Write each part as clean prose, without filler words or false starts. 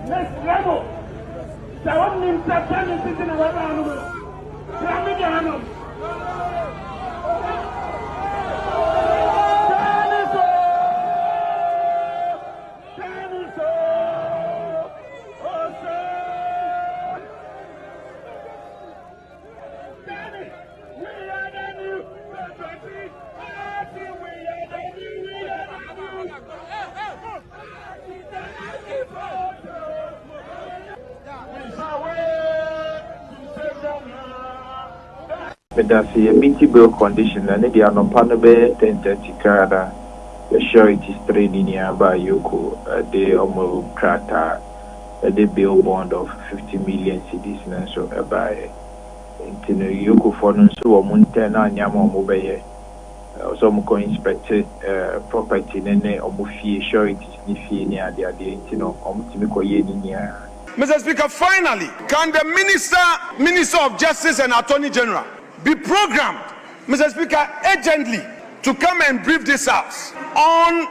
Next level. The one in Japan is in a weather animal. But that's a meaty bill condition, and the Anopanabé 1030 Canada, the surety training by Yoko, the Omo Krata, the bill bond of 50 million cedis, and so by Yoko for so Montana and Yamo Mobile. Also, I'm going to inspect property and Omufi surety near the Adentino, Omtimico Yenia. Mr. Speaker, finally, can the Minister of Justice and Attorney General be programmed, Mr. Speaker, urgently to come and brief this House on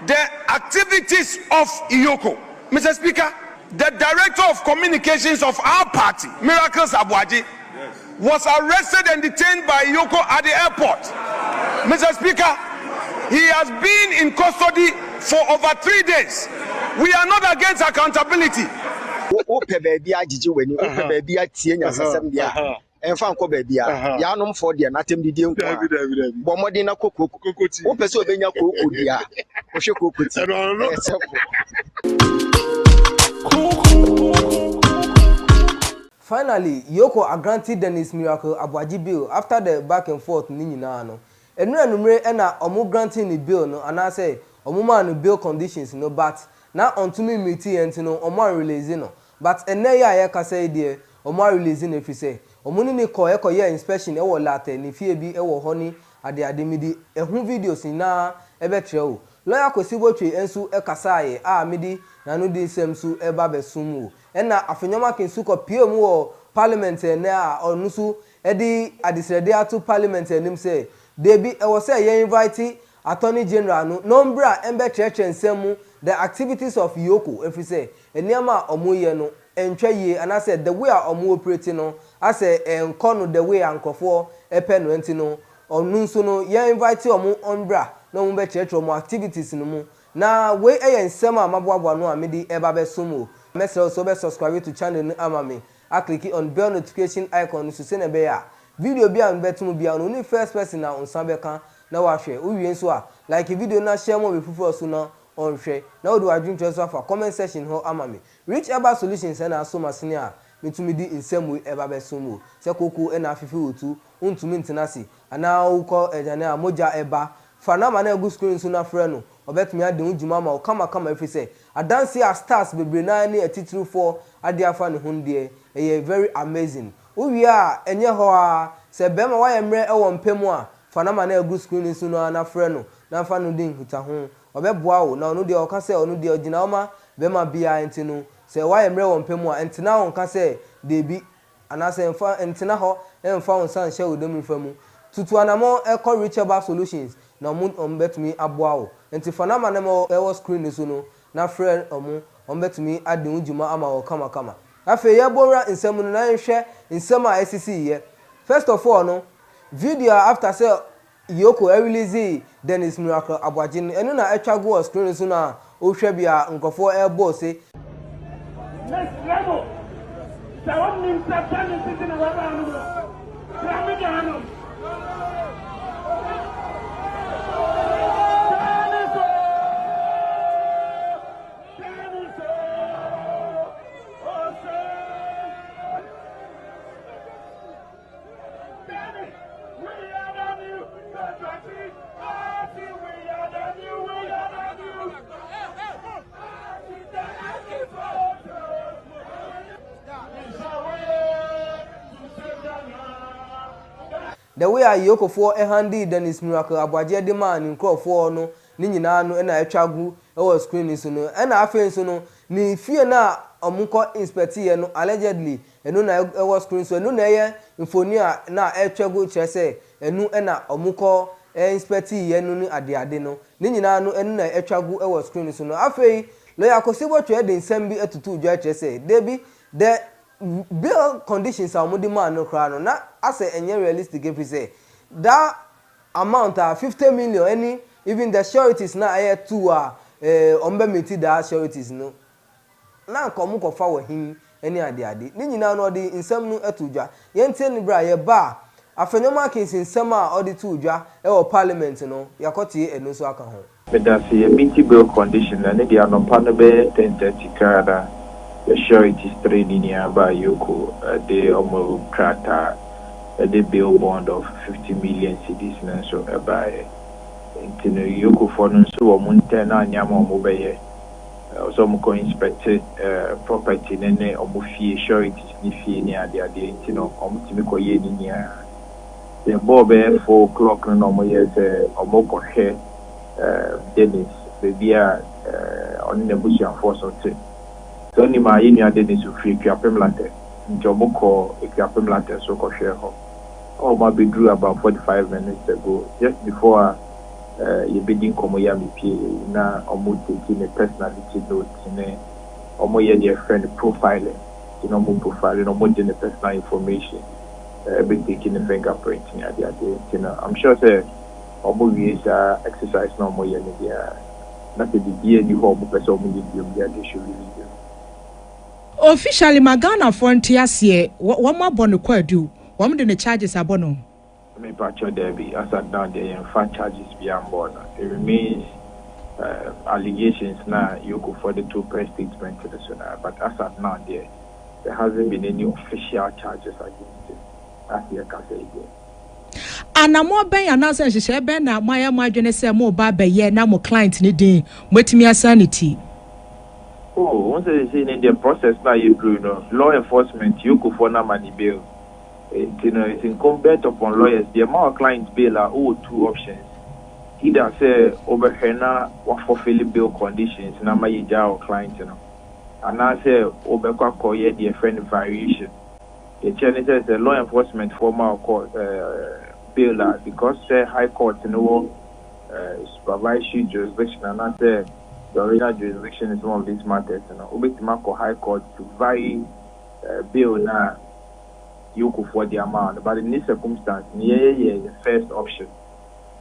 the activities of Iyoko? Mr. Speaker, the Director of Communications of our party, Miracles Aboagye, was arrested and detained by Iyoko at the airport. Mr. Speaker, he has been in custody for over 3 days. We are not against accountability. And found Cobebia, Yanum for the anatom de Dion, Bomodina Coco, Opeso Benya Coco, Finally, Yoko are granted Dennis Miracle Aboagye bill after the back and forth Ninano. And number and omu granting the bill no, and I say omuma bill conditions no, but now on to me meeting and no omar releasing no. But and ya ka say dear omar releasing if you say omuni ni ko ye inspection e wo latte ni fie bi e wo honi ade ademidi ehun videos na e betre o lawyer Kwesibotwe ensu e kasaye a midi na no di semsu e ba besumu e na Afenyo Markin su ko pie mu wo parliament na onusu e di adisrede atu parliament enim say debi e wo say ye invite attorney general no nombra embe church ensemu the activities of Yoko if you say eniama omoye no entwaye and I said the way omo operating no I say enkono the way ankofo epe no enti no onu nso no ye invite omo onbra no mo be church omo activities no mu na we ensem amaboabo no amedi eba be somo mesel so be subscribe to channel no amami I click on bell notification icon so se na be ya video bi am betum bia no ni first person na onsan be kan na wa hwe uwie nso a like video na share mo be fufu so na on hwe na wo do adwun transfer for comment section ho amami reach eba solutions na aso masene a metumi di nsemu eba be somo se koko na afifi otu untumi ntenasi ana uko ejane a moja eba fana ma na egu screen so na frɛ no obetumi ade unjuma ma kama efi se adanse a stars bebre na ni atitiri for ade afa ne hunde e very amazing uwie a enye ho a se bema wa yemre e wo mpemu a fana ma na egu screen so na frɛ no na fa no din huta ho obeboa wo na onu de oka se onu de ogina oma bema bia entinu se wa yemre wo mpemu a entina won ka se debi anase enfa entina ho enfa won san hye odom famu tutu anamo eco reachable solutions na mun ombetumi aboa wo enti fana ma na mo e screen so no na frɛ ombetumi ade unjuma ama wo kama afi ye bora nsem no na nhwɛ nsem a SCC ye first of all no video after say Yoko release Dennis Miracle Aboagye eno na etwa go screen so na o hwɛ bia nkofo airbo say next level. The one in Japan is in a weather animal. The way I Yoko for a handy Dennis Miracle Aboagye de man in crop for no ni nyina no na atwagu e was screen so no e na afen so no ni fie na omuko inspect ye no allegedly enu na e was screen so enu na ye infoni a na atwagu kire se enu e na omuko inspect ye no ni ade no ni nyina no enu na atwagu e was screen so no afei lawyer Kosibo trade in Sembi to judge say Debbie the bill conditions are mudima no crown na as a realistic if we say that amount 50 million any even the sureties na air 2 ombe that sureties no na komu ko fa him any ade ni nyina no de nsem no atudwa yentie ni bra ye ba Afenyo Markin nsem a ode to udwa e wo parliament no yakotie enu so aka ho medasi ability bill condition na they are no part of 1030 kada the sureties trading by Yoko they almost krata the bill bond of 50 million cedis na so by intino Yoko for no so omunte na nyama omobeye also mo inspect property nene omofie sureties ni fie ni ade intino omutimi ko ye ni nia the bobe 4 o'clock no mo ye se omoko he Dennis bebia on the bush and force of so ni ma yini ade ni so free kwapem latte njomo ko kwapem latte so ko share ho oh ma be drew about 45 minutes ago just before you begin komo ya mp na omo taking a personality note ne omo ye their friend profiling you know mo profiling omo the personal information be taking the fingerprint ni ade you know I'm sure say omo we exercise no mo ye ni dia na te di ni ho mo person omo di dia they should really do. Officially Magana frontier here one more bond kwadu one de the charges abono me patcho there be as at now there in fact charges beyond board it remains allegations now you go for the two press statements to the sooner but as at now there hasn't been any official charges against it as you can say again. And I'm more ben announcement she ben na my adwene say mo ba be ye na mo client ni din metimi sanity. Oh, once they say in the process now you know law enforcement you go for na money bail. You know, it's incumbent upon lawyers. The amount of clients bail are all two options. Either say overhena or fulfill bail conditions, na ma yija client, you know. And I say overquarter call the friend variation. The challenge is the law enforcement formal court bail because say high court you know supervisory jurisdiction and I say the original jurisdiction is one of these matters, you know. Obetimako high court to vary bail na you go for the amount, but in this circumstance, the first option.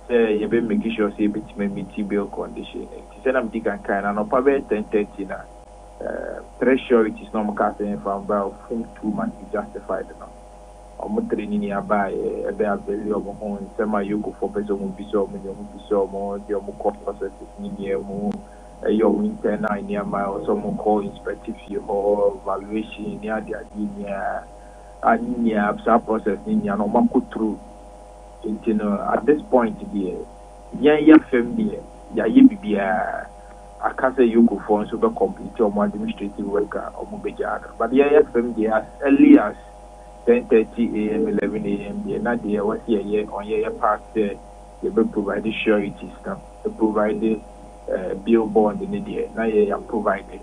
Say you be making sure say bit meet bill condition. Say I'm digging kind and probably 1030 na threshold is normal casting from about 2 months justified now. Omo training nearby e be abeli omo hon say you go for person who be so more the omo court process ni near mo your internal near my or some call inspective or valuation near the anya process in ya no mako through at this point there ya family ya bibia akase you go for so be complete your administrative work or mo be but ya family as early as 10:30 a.m. 11 a.m. there na there was here on your part there you be provide sureties now to provide bill bond in there na ya provide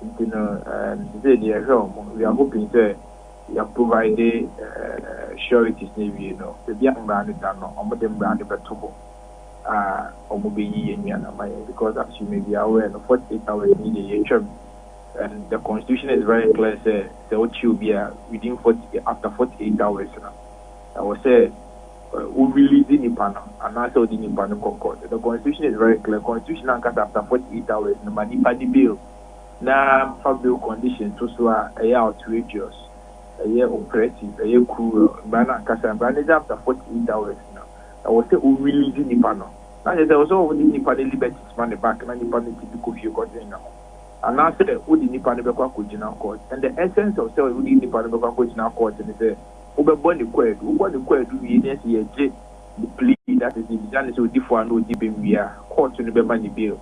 we are hoping that you provide sureties you know the young man done on them brand betobo because as you may be aware 48 hours need and the constitution is very clear say what you be within 40 after 48 hours now I will say we release the panel and also the panel concord the constitution is very clear constitution after 48 hours no money the bill na bill conditions so are outrageous operative, cruel, banana after 48 hours now. I was say we release the panel. Now there was all the Nippon liberty man back and Nippon to you got in now. And now said who the Nippon court. And the essence of say who the Nippon court and say Oberborn the quid, who got the quid do we the plea that is the so different no deep we are court to the money bill.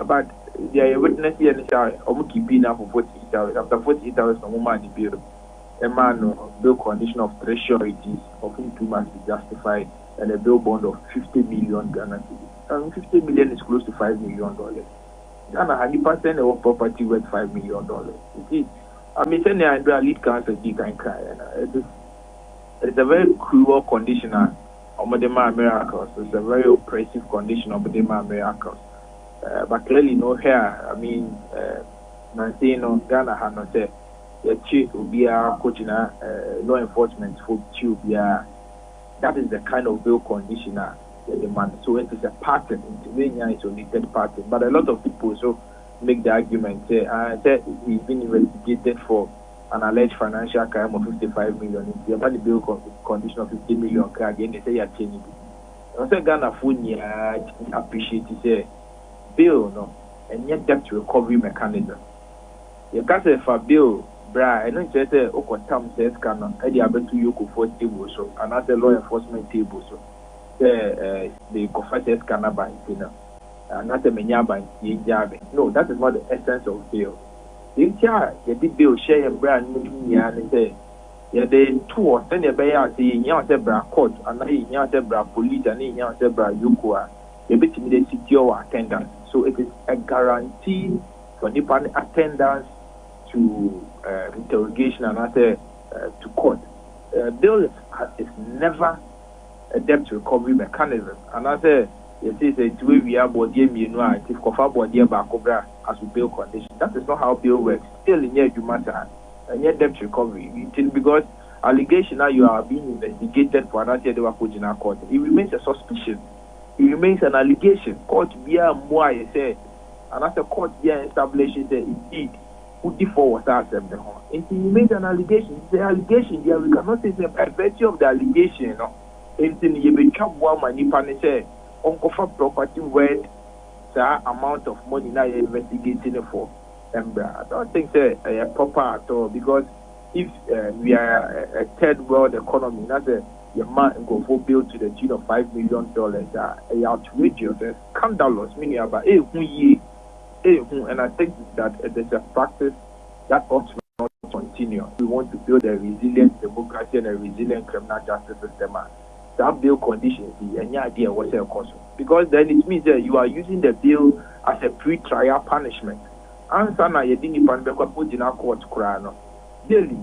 But the witness here and almost keeping up for 48 hours. After 48 hours no money bill. A man bill condition of thresholds of 2 months is justified and a bill bond of 50 million Ghana cedis. 50 million is close to $5 million. Ghana 100% of property worth $5 million. I mean, saying I lead counsel, you can cry. It's a very cruel condition of the miracles. It's a very oppressive condition of the miracles. But clearly no here. I mean, Ghana had not said the chief will be a coaching law enforcement for chief. That is the kind of bill conditioner the demand. So it is a pattern. It's only third pattern. But a lot of people so make the argument say he's been investigated for an alleged financial crime of 55 million. The money bill condition of 50 million. Again, they say you're changing. I say Ghana Funya appreciate say bill no and yet debt recovery mechanism. You can't say for bill, bra, I know you say Okotam says canon, Eddie Abetu Yoko for table so and as a law enforcement table so the confesses cannot buy and not a menyaba no, that is not the essence of bill. The bill share and brand new and say yeah, the two or send a bay out the Yasebra court and Yasebra police and Yasebra Yukua, a bit in secure attendance. So it is a guarantee for Nippon attendance to interrogation and to court. Bill is never a debt recovery mechanism. And I say, you see, it's where we are body, you know, if Kofa body about Cobra as a bill condition. That is not how bill works. Still in here, you matter. And yet debt recovery because allegation now you are being investigated for another they were put in a court. It remains a suspicion. It remains an allegation. Court via more I say and as a court via establishes that indeed who default was asked them the horn. It remains an allegation. It's an allegation there. We cannot say by virtue of the allegation, you know. Anything you be chop one money pan say uncle for property worth that amount of money now you're investigating for. I don't think they're proper at all because if we are a third world economy, that's your man go for bill to the tune of $5 million, outrageous, scandalous, meaning about and I think that there's a practice that ought to not continue. We want to build a resilient democracy and a resilient criminal justice system. That bill conditions any idea what's the cost because then it means that you are using the bill as a pre-trial punishment. Answer na yedi nipa nbekwa put in our court krano. Daily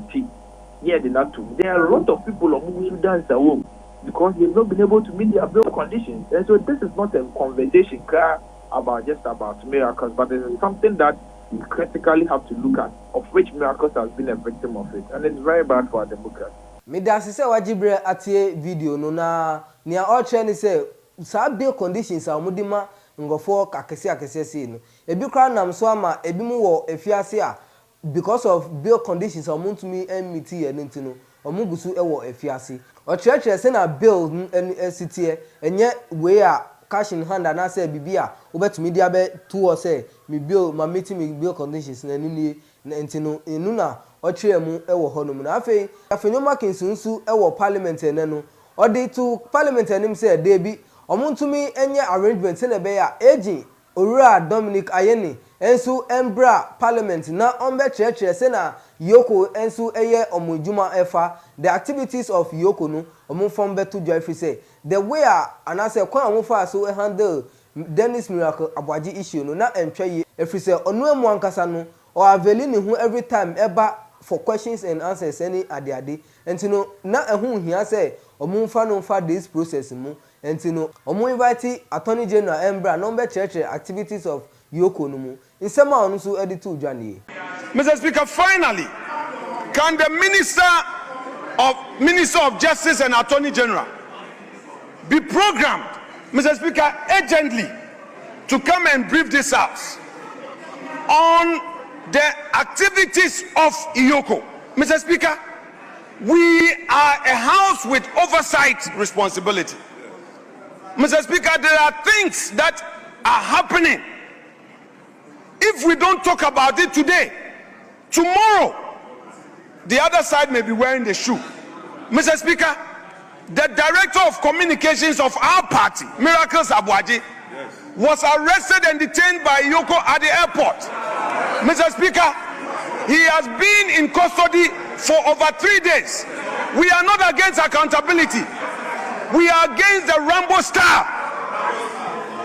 yeah the not to. There are a lot of people who dance at home because they've not been able to meet their bill conditions. And so this is not a conversation about just about miracles, but it is something that you critically have to look at, of which miracles has been a victim of it. And it's very bad for our democracy. Me da se wajibre atie video no na nia all trend say sa bill conditions a omudima ngofo akese se no ebi kra nam so ama ebi mu wo efiase a because of bill conditions omuntumi emiti ye ntino omugusu ewo efiase o church say na bill sitie enye we a cash in hand na say bibia obetumi dia be to o say me bill ma meet me bill conditions na ni ntino enu na o mu ewo honum na Afenyo Markin sunsu ewo parliament enenu o dey to parliament enim say dey bi omuntumi enye arrangement na be ya eji Owura Dominic Ayeni ensu embra parliament na ombe church say na Yoko ensu eye omujuma efa the activities of Yoko no omufom beto joy free say the way anase kwan omufa so handle Dennis Miracle Aboagye issue no na entwe efri say onu emu ankasa no or aveli ni hu every time eba for questions and answers any ade entino na ehun hia say omumfa no fa this process mu entino omu invite attorney general embra number church activities of Yoko no mu insema onu so editu dwane. Mr. Speaker, finally can the Minister of Justice and Attorney General be programmed, Mr. Speaker, urgently to come and brief this House on the activities of Yoko. Mr. Speaker, we are a house with oversight responsibility. Mr. Speaker, there are things that are happening. If we don't talk about it today, tomorrow, the other side may be wearing the shoe. Mr. Speaker, the director of communications of our party, Miracles Aboagye, was arrested and detained by Yoko at the airport. Mr. Speaker, he has been in custody for over 3 days. We are not against accountability. We are against the Rambo style.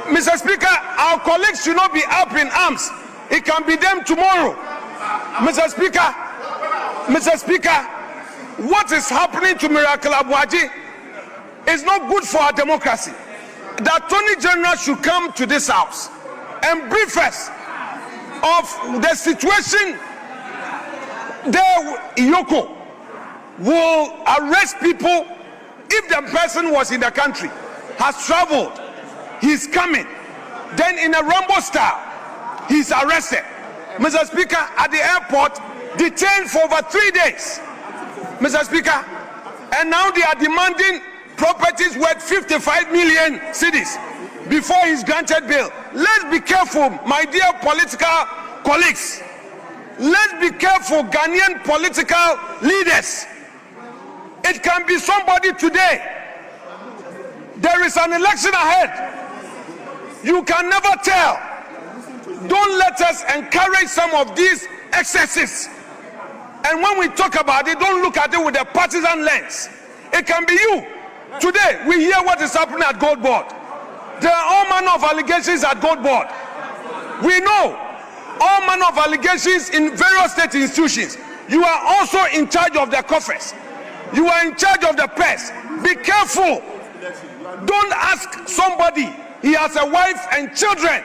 Mr. Speaker, our colleagues should not be up in arms. It can be them tomorrow. Mr. Speaker, what is happening to Miracle Aboagye is not good for our democracy. The Attorney General should come to this House and brief us of the situation, Yoko will arrest people if the person was in the country, has traveled, he's coming, then in a Rambo style, he's arrested. Mr. Speaker, at the airport, detained for over 3 days. Mr. Speaker, and now they are demanding properties worth 55 million cedis before he's granted bail. Let's be careful, my dear political colleagues. Let's be careful, Ghanaian political leaders. It can be somebody today. There is an election ahead. You can never tell. Don't let us encourage some of these excesses. And when we talk about it, don't look at it with a partisan lens. It can be you. Today, we hear what is happening at Gold Board. There are all manner of allegations at Gold Board. We know all manner of allegations in various state institutions. You are also in charge of the coffers. You are in charge of the press. Be careful. Don't ask somebody. He has a wife and children.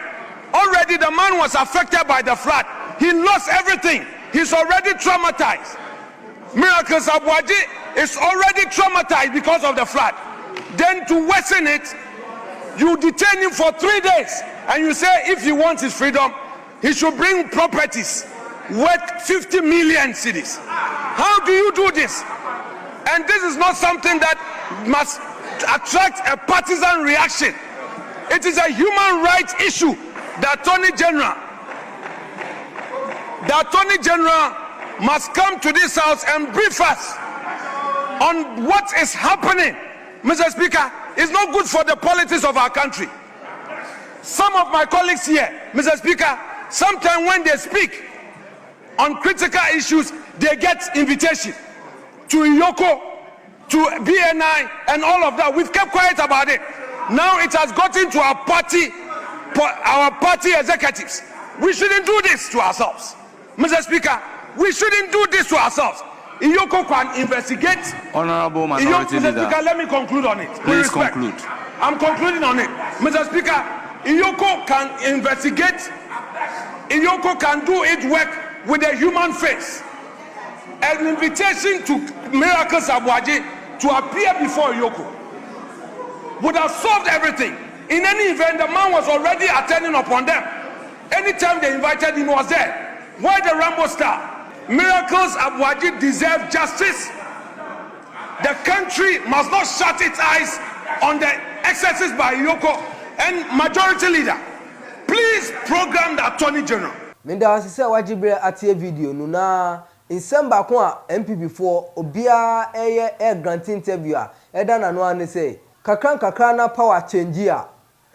Already the man was affected by the flood. He lost everything. He's already traumatized. Miracles Aboagye is already traumatized because of the flood. Then to worsen it, you detain him for 3 days and you say if he wants his freedom, he should bring properties worth 50 million cedis. How do you do this? And this is not something that must attract a partisan reaction. It is a human rights issue. The Attorney General must come to this house and brief us on what is happening. Mr. Speaker, it's not good for the politics of our country. Some of my colleagues here, Mr. Speaker, sometimes when they speak on critical issues, they get invitation to Yoko, to BNI, and all of that. We've kept quiet about it. Now it has gotten to our party executives. We shouldn't do this to ourselves. Mr. Speaker, we shouldn't do this to ourselves. Yoko can investigate. Honorable Minority Leader. Mr. Speaker, let me conclude on it. Please conclude. I'm concluding on it. Mr. Speaker, Yoko can investigate. Yoko can do its work with a human face. An invitation to Miracles Aboagye to appear before Yoko would have solved everything. In any event, the man was already attending upon them. Anytime they invited him, he was there. Why the Rambo star? Miracles Aboagye deserve justice. The country must not shut its eyes on the excesses by Yoko and Majority Leader. Please program the Attorney General. Minda say wajibre atie video no na December ko a MP before obia air grant interview a eda na no ane say kakran na power change a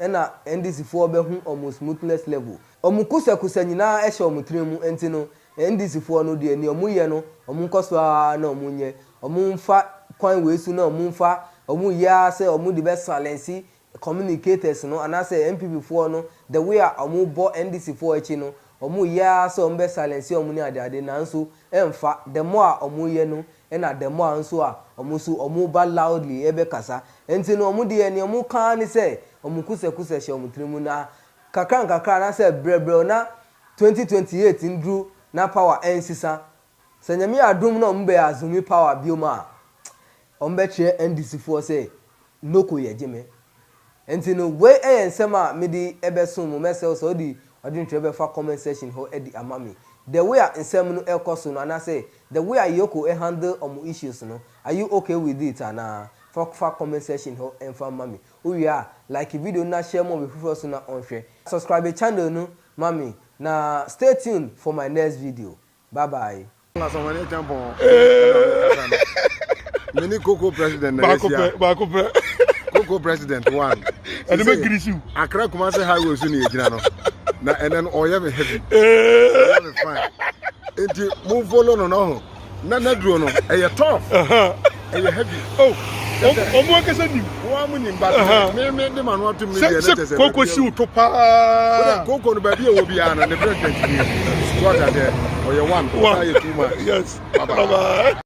na NDC for be hu almost smoothness level omukusa nyina ehye omutremu enti no NDC for no de ni omuye no omunkoso na omunye omumfa kwan wesu na omumfa omuya say omu de be silence communicators no and I say MP before no the way omu bo NDC for echi no omu ya so ombe silence omu ni ade nanso emfa the more omu ye no na the more nso a omu so omu ba loudly ebe kasa enti no omu de ni omu kan ni say omu kusa she omu trimu na kakran na say brebre na 2028 ndru na power ensisa sanyami adum na ombe azumi power bioma ombe che NDC for say noko ye jime enti no we ensema medi ebe so mu mesel so di odin trebe fa comment section ho edi amami the way ensem no ekoso no na say the way Yoko handle issues no are you okay with it and fa comment section ho enfa mami we are like video na share more before so na on share subscribe the channel no mami na stay tuned for my next video bye bye mini Coco president Coco president one and the make issue Accra Kumasi highway so ni ejina no na and then oya me heavy fine enti move follow no na duro no e tough e heavy omo akasa nim wo amu nim ba me de manu atum ni dey na tese Coco si uto pa Coco no ba bi e wo bia na the president ni squad there oya one oya too much yes bye bye